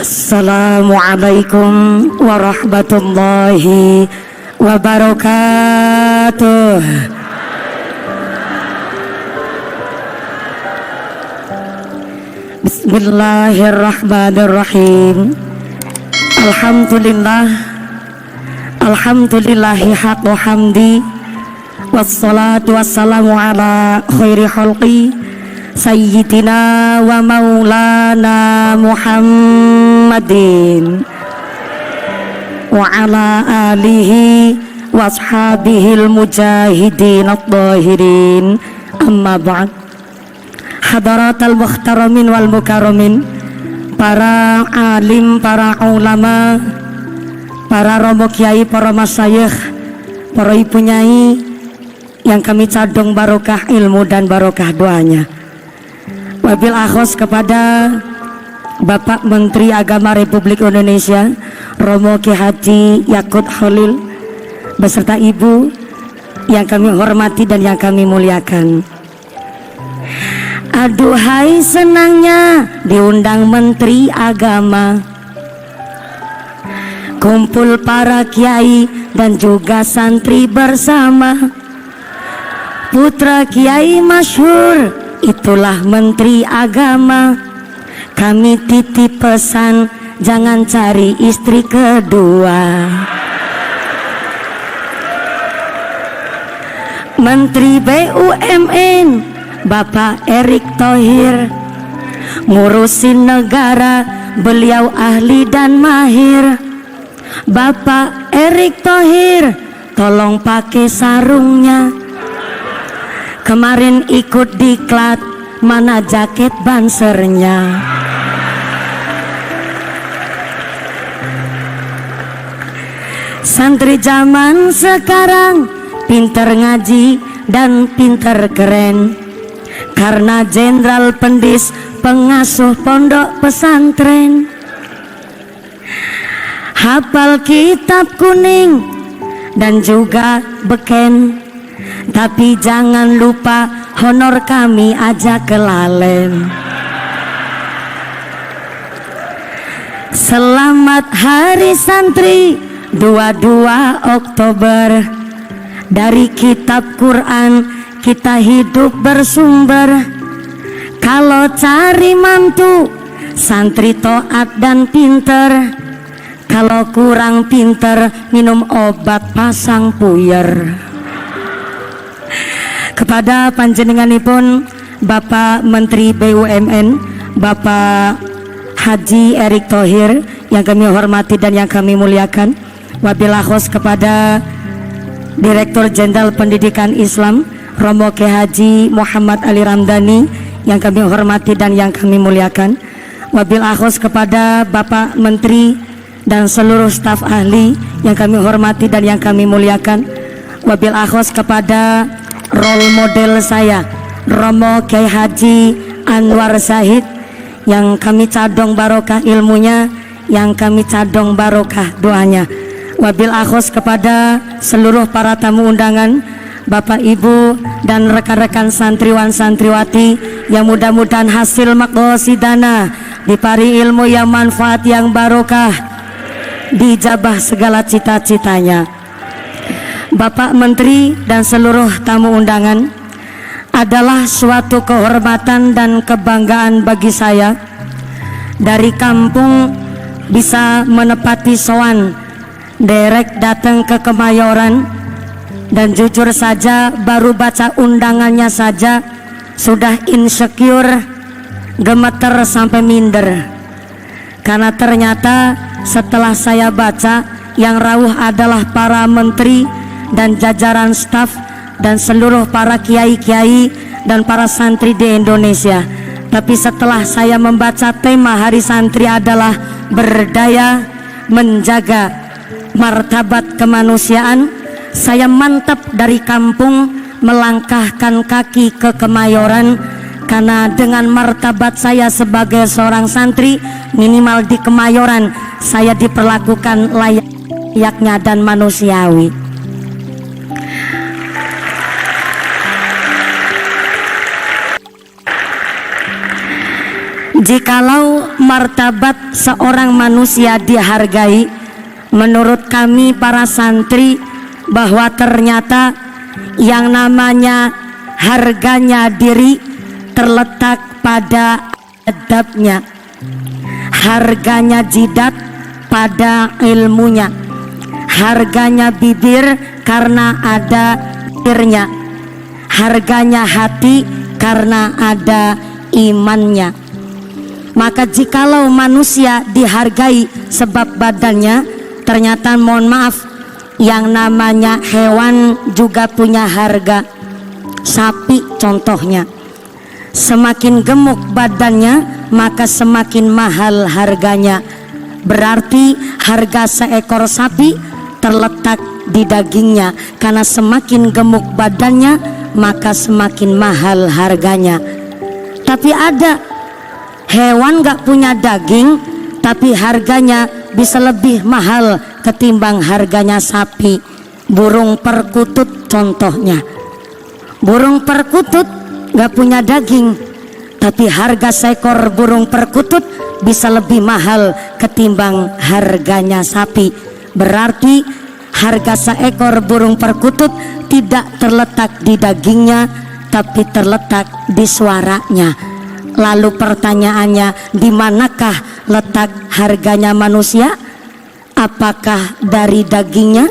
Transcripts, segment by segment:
Assalamualaikum warahmatullahi wabarakatuh. Bismillahirrahmanirrahim. Alhamdulillah, alhamdulillahi haqqo hamdi, wassalatu wassalamu ala khairi khalqi Sayyidina wa maulana Muhammadin wa ala alihi wa ashabihil mujahidin at-tahirin, amma ba'd. Hadaratal mukhtaramin wal mukarramin, para alim, para ulama, para romo kiai, para masyayikh, para ibu nyai yang kami cadung barokah ilmu dan barokah doanya. Wabil akhos kepada Bapak Menteri Agama Republik Indonesia Romo Ki Haji Yakut Khalil beserta Ibu yang kami hormati dan yang kami muliakan. Aduhai senangnya diundang Menteri Agama, kumpul para kiai dan juga santri bersama. Putra kiai masyhur, itulah Menteri Agama. Kami titip pesan, jangan cari istri kedua. Menteri BUMN Bapak Erick Thohir, ngurusin negara beliau ahli dan mahir. Bapak Erick Thohir, tolong pakai sarungnya. Kemarin ikut diklat, mana jaket bansernya? Santri zaman sekarang pinter ngaji dan pinter keren, karena jenderal pendis pengasuh pondok pesantren. Hafal kitab kuning dan juga beken, tapi jangan lupa honor kami aja kelalen. Selamat Hari Santri 22 Oktober. Dari kitab Quran kita hidup bersumber. Kalau cari mantu, santri taat dan pinter. Kalau kurang pinter, minum obat pasang puyer. Kepada panjenenganipun Bapak Menteri BUMN Bapak Haji Erick Thohir yang kami hormati dan yang kami muliakan. Wabillahi khos kepada Direktur Jenderal Pendidikan Islam Romo Ki Haji Muhammad Ali Ramdhani yang kami hormati dan yang kami muliakan. Wabillahi khos kepada Bapak Menteri dan seluruh staf ahli yang kami hormati dan yang kami muliakan. Wabillahi khos kepada role model saya Romo Kiai Haji Anwar Zahid yang kami cadong barokah ilmunya, yang kami cadong barokah doanya. Wabil akhos kepada seluruh para tamu undangan, Bapak Ibu dan rekan-rekan santriwan santriwati yang mudah-mudahan hasil maqasidana dipari ilmu yang manfaat yang barokah, dijabah segala cita-citanya. Bapak Menteri dan seluruh tamu undangan, adalah suatu kehormatan dan kebanggaan bagi saya dari kampung bisa menepati sowan derek datang ke Kemayoran, dan jujur saja baru baca undangannya saja sudah insecure, gemeter sampai minder, karena ternyata setelah saya baca yang rawuh adalah para menteri dan jajaran staf dan seluruh para kiai-kiai dan para santri di Indonesia. Tapi setelah saya membaca tema Hari Santri adalah berdaya menjaga martabat kemanusiaan, saya mantap dari kampung melangkahkan kaki ke Kemayoran, karena dengan martabat saya sebagai seorang santri, minimal di Kemayoran saya diperlakukan layaknya dan manusiawi. Jikalau martabat seorang manusia dihargai, menurut kami para santri bahwa ternyata yang namanya harganya diri terletak pada adabnya, harganya jidat pada ilmunya, harganya bibir karena ada bibirnya, harganya hati karena ada imannya. Maka jikalau manusia dihargai sebab badannya, ternyata mohon maaf, yang namanya hewan juga punya harga. Sapi contohnya, semakin gemuk badannya maka semakin mahal harganya. Berarti harga seekor sapi terletak di dagingnya, karena semakin gemuk badannya maka semakin mahal harganya. Tapi ada hewan gak punya daging tapi harganya bisa lebih mahal ketimbang harganya sapi. Burung perkutut contohnya. Burung perkutut gak punya daging, tapi harga seekor burung perkutut bisa lebih mahal ketimbang harganya sapi. Berarti harga seekor burung perkutut tidak terletak di dagingnya, tapi terletak di suaranya. Lalu pertanyaannya, di manakah letak harganya manusia? Apakah dari dagingnya?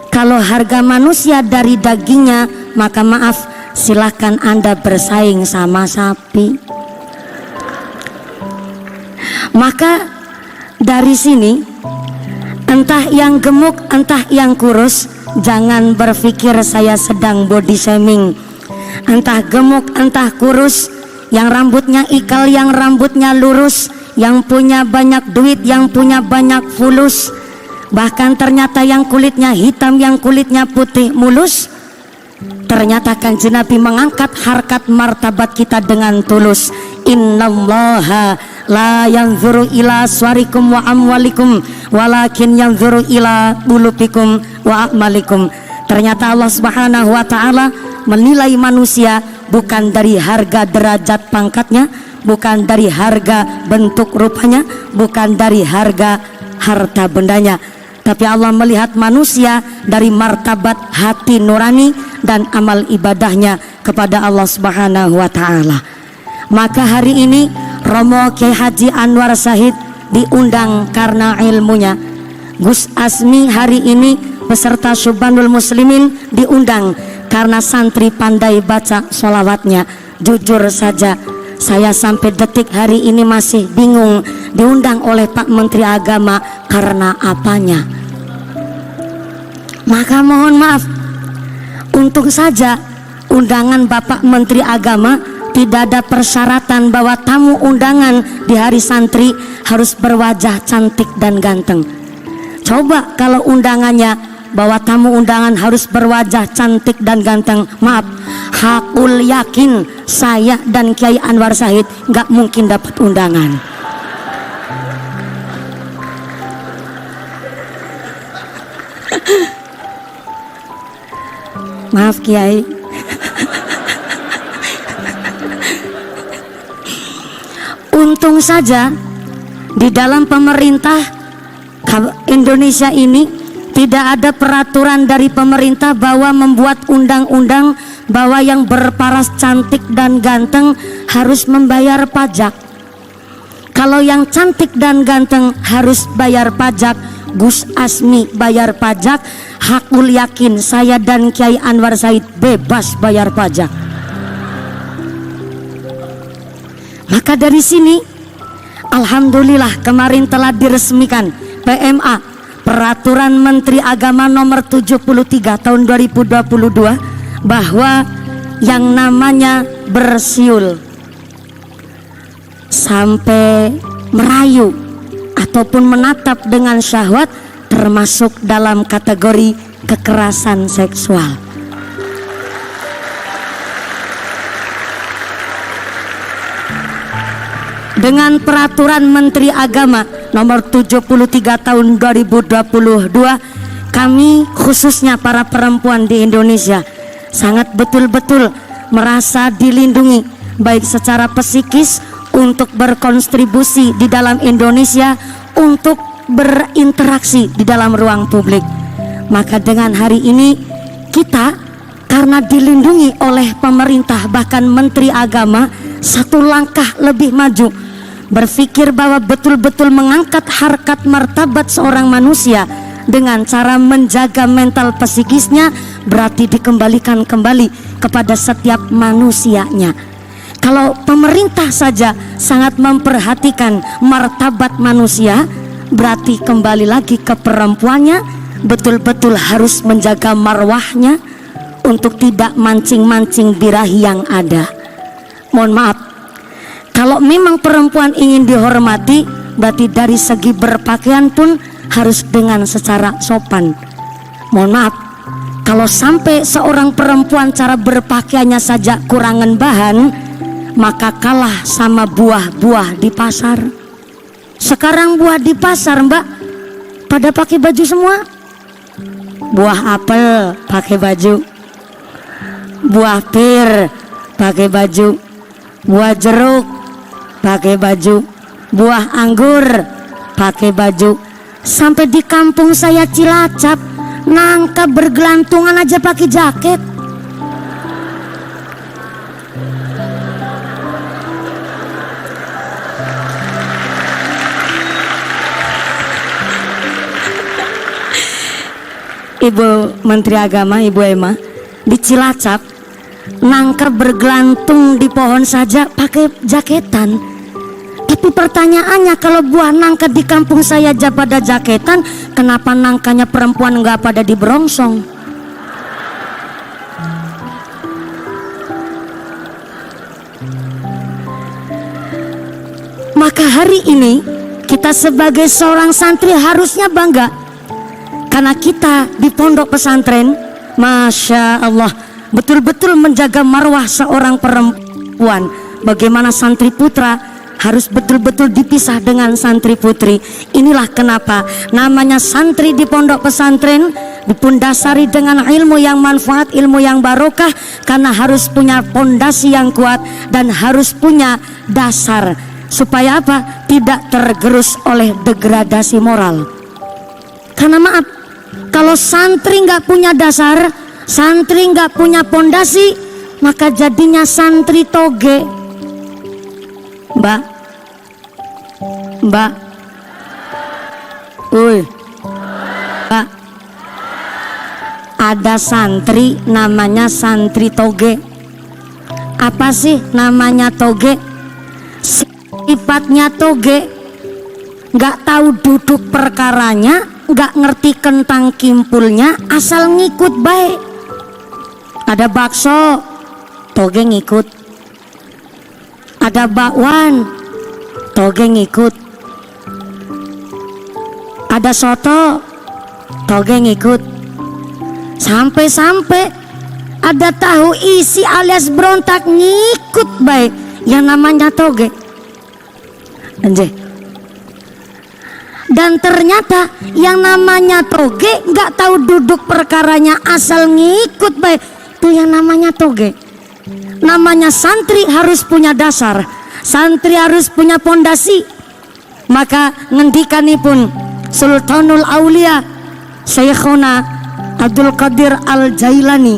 Kalau harga manusia dari dagingnya, maka maaf, silahkan Anda bersaing sama sapi. Maka dari sini, entah yang gemuk, entah yang kurus, jangan berpikir saya sedang body shaming. Entah gemuk, entah kurus, yang rambutnya ikal, yang rambutnya lurus, yang punya banyak duit, yang punya banyak fulus, bahkan ternyata yang kulitnya hitam, yang kulitnya putih mulus. Ternyata Kanjeng Nabi mengangkat harkat martabat kita dengan tulus. Innallaha la yanzuru ila suwarikum wa amwalikum walakin yanzuru ila qulubikum wa a'malikum. Ternyata Allah Subhanahu wa taala menilai manusia bukan dari harga derajat pangkatnya, bukan dari harga bentuk rupanya, bukan dari harga harta bendanya, tapi Allah melihat manusia dari martabat hati nurani dan amal ibadahnya kepada Allah Subhanahu wa taala. Maka hari ini Romo Kiai Haji Anwar Syahid diundang karena ilmunya. Gus Asmi hari ini beserta Syubhanul Muslimin diundang karena santri pandai baca sholawatnya. Jujur saja, saya sampai detik hari ini masih bingung diundang oleh Pak Menteri Agama karena apanya. Maka mohon maaf, untung saja undangan Bapak Menteri Agama tidak ada persyaratan bahwa tamu undangan di hari santri harus berwajah cantik dan ganteng. Coba kalau undangannya bahwa tamu undangan harus berwajah cantik dan ganteng, maaf, hakul yakin saya dan Kiai Anwar Syahid gak mungkin dapat undangan. Maaf Kiai. Untung saja di dalam pemerintah Indonesia ini tidak ada peraturan dari pemerintah bahwa membuat undang-undang bahwa yang berparas cantik dan ganteng harus membayar pajak. Kalau yang cantik dan ganteng harus bayar pajak, Gus Asmi bayar pajak, hakul yakin saya dan Kiai Anwar Syahid bebas bayar pajak. Maka dari sini alhamdulillah kemarin telah diresmikan PMA, Peraturan Menteri Agama nomor 73 tahun 2022, bahwa yang namanya bersiul sampai merayu ataupun menatap dengan syahwat termasuk dalam kategori kekerasan seksual. Dengan Peraturan Menteri Agama nomor 73 tahun 2022, kami khususnya para perempuan di Indonesia sangat betul-betul merasa dilindungi baik secara psikis, untuk berkontribusi di dalam Indonesia, untuk berinteraksi di dalam ruang publik. Maka dengan hari ini kita karena dilindungi oleh pemerintah, bahkan Menteri Agama, satu langkah lebih maju, berpikir bahwa betul-betul mengangkat harkat martabat seorang manusia dengan cara menjaga mental psikisnya, berarti dikembalikan kembali kepada setiap manusianya. Kalau pemerintah saja sangat memperhatikan martabat manusia, berarti kembali lagi ke perempuannya, betul-betul harus menjaga marwahnya untuk tidak mancing-mancing birahi yang ada. Mohon maaf, kalau memang perempuan ingin dihormati, berarti dari segi berpakaian pun harus dengan secara sopan. Mohon maaf, kalau sampai seorang perempuan cara berpakaiannya saja kurangan bahan, maka kalah sama buah-buah di pasar. Sekarang buah di pasar, Mbak, pada pakai baju semua. Buah apel pakai baju, buah pir pakai baju, buah jeruk pakai baju, buah anggur pakai baju. Sampai di kampung saya Cilacap, nangka bergelantungan aja pakai jaket. Ibu Menteri Agama, Ibu Emma, di Cilacap nangka bergelantung di pohon saja pakai jaketan. Tapi pertanyaannya, kalau buah nangka di kampung saya aja pada jaketan, kenapa nangkanya perempuan nggak pada diberongsong? Maka hari ini kita sebagai seorang santri harusnya bangga, karena kita di pondok pesantren, Masya Allah, betul-betul menjaga marwah seorang perempuan. Bagaimana santri putra harus betul-betul dipisah dengan santri putri. Inilah kenapa namanya santri di pondok pesantren dipundasari dengan ilmu yang manfaat, ilmu yang barokah, karena harus punya pondasi yang kuat dan harus punya dasar. Supaya apa? Tidak tergerus oleh degradasi moral. Karena maaf, kalau santri nggak punya dasar, santri nggak punya pondasi, maka jadinya santri toge. Mbak, Mbak, Mbak, ada santri namanya santri toge. Apa sih namanya toge? Sifatnya toge, nggak tahu duduk perkaranya, nggak ngerti kentang kimpulnya, asal ngikut baik. Ada bakso, toge ngikut. Ada bakwan, toge ngikut. Ada soto, toge ngikut. Sampai-sampai ada tahu isi alias berontak, ngikut baik. Yang namanya toge. Anjay. Dan ternyata yang namanya toge nggak tahu duduk perkaranya, asal ngikut baik, itu yang namanya toge. Namanya santri harus punya dasar, santri harus punya pondasi. Maka ngendikanipun Sultanul Aulia Syekhuna Abdul Qadir Al-Jailani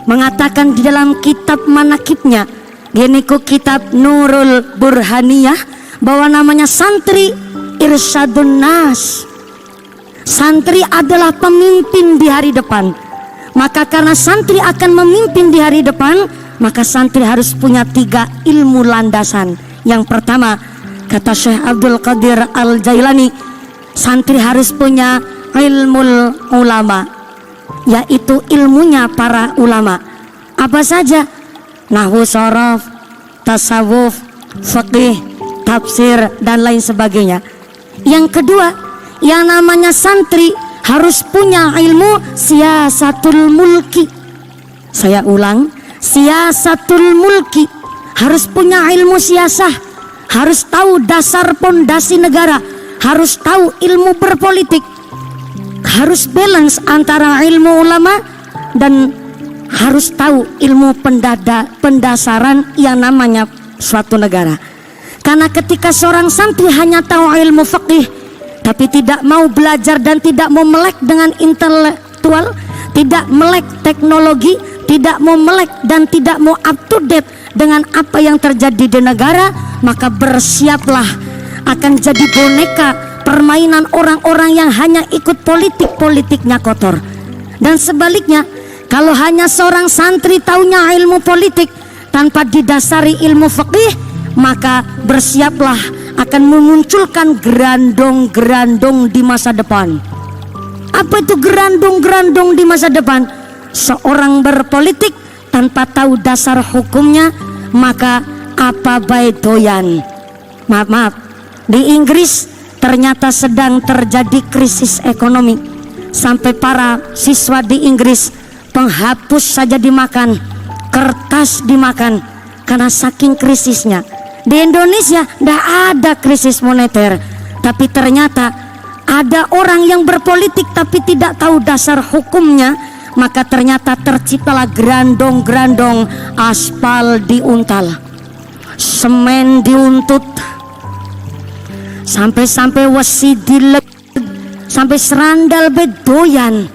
mengatakan di dalam kitab manakibnya, yaitu kitab Nurul Burhaniyah, bahwa namanya santri irsyadun nas. Santri adalah pemimpin di hari depan. Maka karena santri akan memimpin di hari depan, maka santri harus punya 3 ilmu landasan. Yang pertama, kata Syekh Abdul Qadir Al-Jailani, santri harus punya ilmu ulama, yaitu ilmunya para ulama. Apa saja? Nahwu sorof, tasawuf, fiqih, tafsir, dan lain sebagainya. Yang kedua, yang namanya santri harus punya ilmu siasatul mulki. Saya ulang, siasatul mulki, harus punya ilmu siasah, harus tahu dasar pondasi negara, harus tahu ilmu berpolitik, harus balance antara ilmu ulama dan harus tahu ilmu pendasaran yang namanya suatu negara. Karena ketika seorang santri hanya tahu ilmu fikih tapi tidak mau belajar dan tidak mau melek dengan intelektual, tidak melek teknologi, tidak mau melek dan tidak mau up to date dengan apa yang terjadi di negara, maka bersiaplah akan jadi boneka permainan orang-orang yang hanya ikut politiknya kotor. Dan sebaliknya, kalau hanya seorang santri taunya ilmu politik tanpa didasari ilmu fikih, maka bersiaplah akan memunculkan gerandong-gerandong di masa depan. Apa itu gerandong-gerandong di masa depan? Seorang berpolitik tanpa tahu dasar hukumnya, maka apa baik doyan. Maaf, di Inggris ternyata sedang terjadi krisis ekonomi, sampai para siswa di Inggris penghapus saja dimakan, kertas dimakan karena saking krisisnya. Di Indonesia tidak ada krisis moneter, tapi ternyata ada orang yang berpolitik tapi tidak tahu dasar hukumnya, maka ternyata terciptalah gerandong-gerandong, aspal diuntal, semen diuntut, sampai-sampai wesi dilek, sampai serandal bedoyan.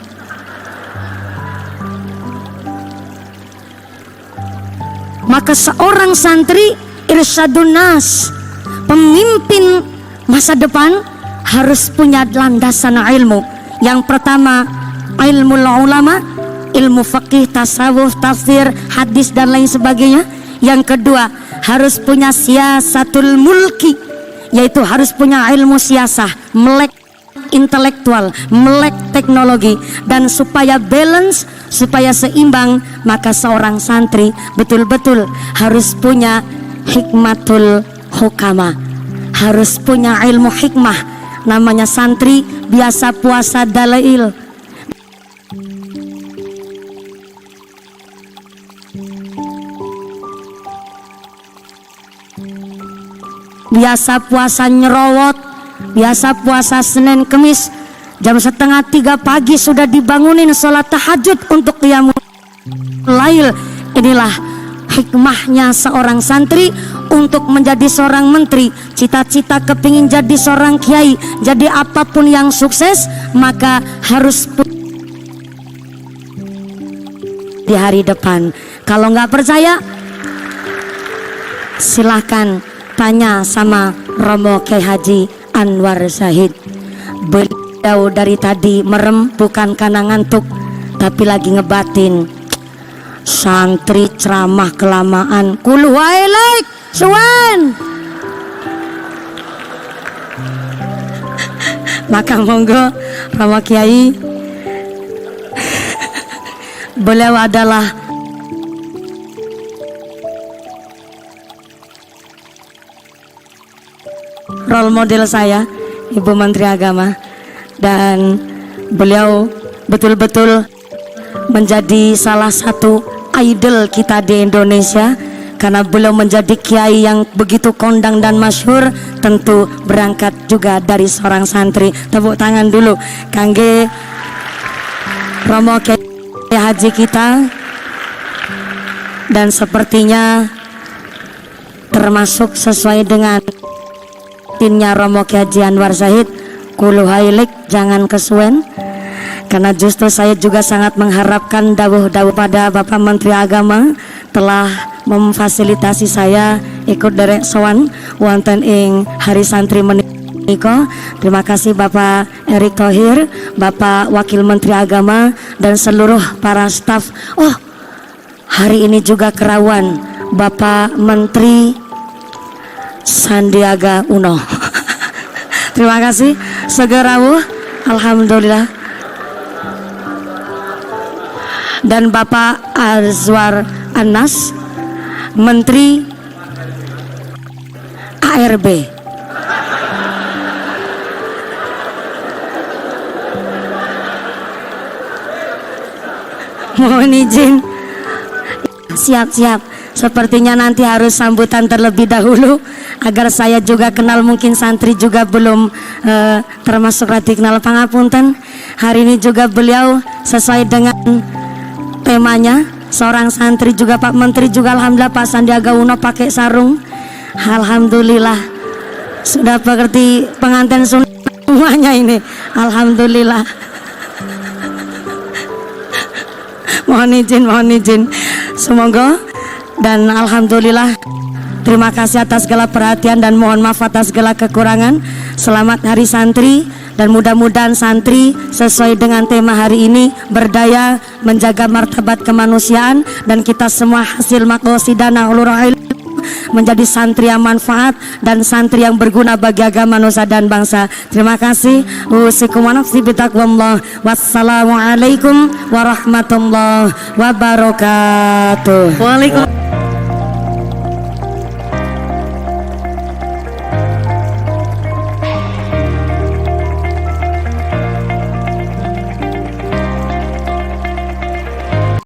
Maka seorang santri irsyadun nas, pemimpin masa depan, harus punya landasan ilmu. Yang pertama ilmu ulama, ilmu fikih, tasawuf, tafsir, hadis dan lain sebagainya. Yang kedua harus punya siasatul mulki, yaitu harus punya ilmu siasah, melek intelektual, melek teknologi. Dan supaya balance, supaya seimbang, maka seorang santri betul-betul harus punya hikmatul hukama, harus punya ilmu hikmah. Namanya santri biasa puasa dalail, biasa puasa nyerowot, biasa puasa Senin Kemis, jam 2:30 pagi sudah dibangunin sholat tahajud untuk qiyamul lail. Inilah hikmahnya seorang santri untuk menjadi seorang menteri. Cita-cita kepingin jadi seorang kiai, jadi apapun yang sukses, maka harus di hari depan. Kalau nggak percaya, silahkan tanya sama Romo Kiai Haji Anwar Zahid. Beliau dari tadi merem bukan karena ngantuk, tapi lagi ngebatin. Santri ceramah kelamaan, kulu wailek suwan. Maka monggo Romo Kiai, beliau adalah role model saya, Ibu Menteri Agama, dan beliau betul-betul menjadi salah satu idol kita di Indonesia, karena beliau menjadi kiai yang begitu kondang dan masyhur, tentu berangkat juga dari seorang santri. Tepuk tangan dulu kangge Romo Kiai Haji kita. Dan sepertinya termasuk sesuai dengan timnya Romo Kiai Haji Anwar Zahid, kulu hailik jangan kesuwen. Karena justru saya juga sangat mengharapkan dawuh-dawuh pada Bapak Menteri Agama telah memfasilitasi saya ikut derek sowan wonten ing Hari Santri menika. Terima kasih Bapak Erick Thohir, Bapak Wakil Menteri Agama, dan seluruh para staf. Oh, hari ini juga kerawan Bapak Menteri Sandiaga Uno. Terima kasih segerawuh, alhamdulillah. Dan Bapak Azwar Anas, Menteri ARB. Mohon izin, siap-siap. Sepertinya nanti harus sambutan terlebih dahulu agar saya juga kenal, mungkin santri juga belum termasuk rati kenal, pangapunten. Hari ini juga beliau sesuai dengan temanya, seorang santri juga Pak Menteri juga alhamdulillah Pak Sandiaga Uno pakai sarung. Alhamdulillah sudah mengerti pengantin sunat semuanya ini. Alhamdulillah. Mohon izin. Semoga dan alhamdulillah. Terima kasih atas segala perhatian dan mohon maaf atas segala kekurangan. Selamat Hari Santri dan mudah-mudahan santri sesuai dengan tema hari ini berdaya menjaga martabat kemanusiaan dan kita semua hasil maqasidana ulul ilm menjadi santri yang manfaat dan santri yang berguna bagi agama nusa dan bangsa. Terima kasih. Usikum wa nafsi bitaqwallah. Wassalamualaikum warahmatullahi wabarakatuh. Waalaikumsalam.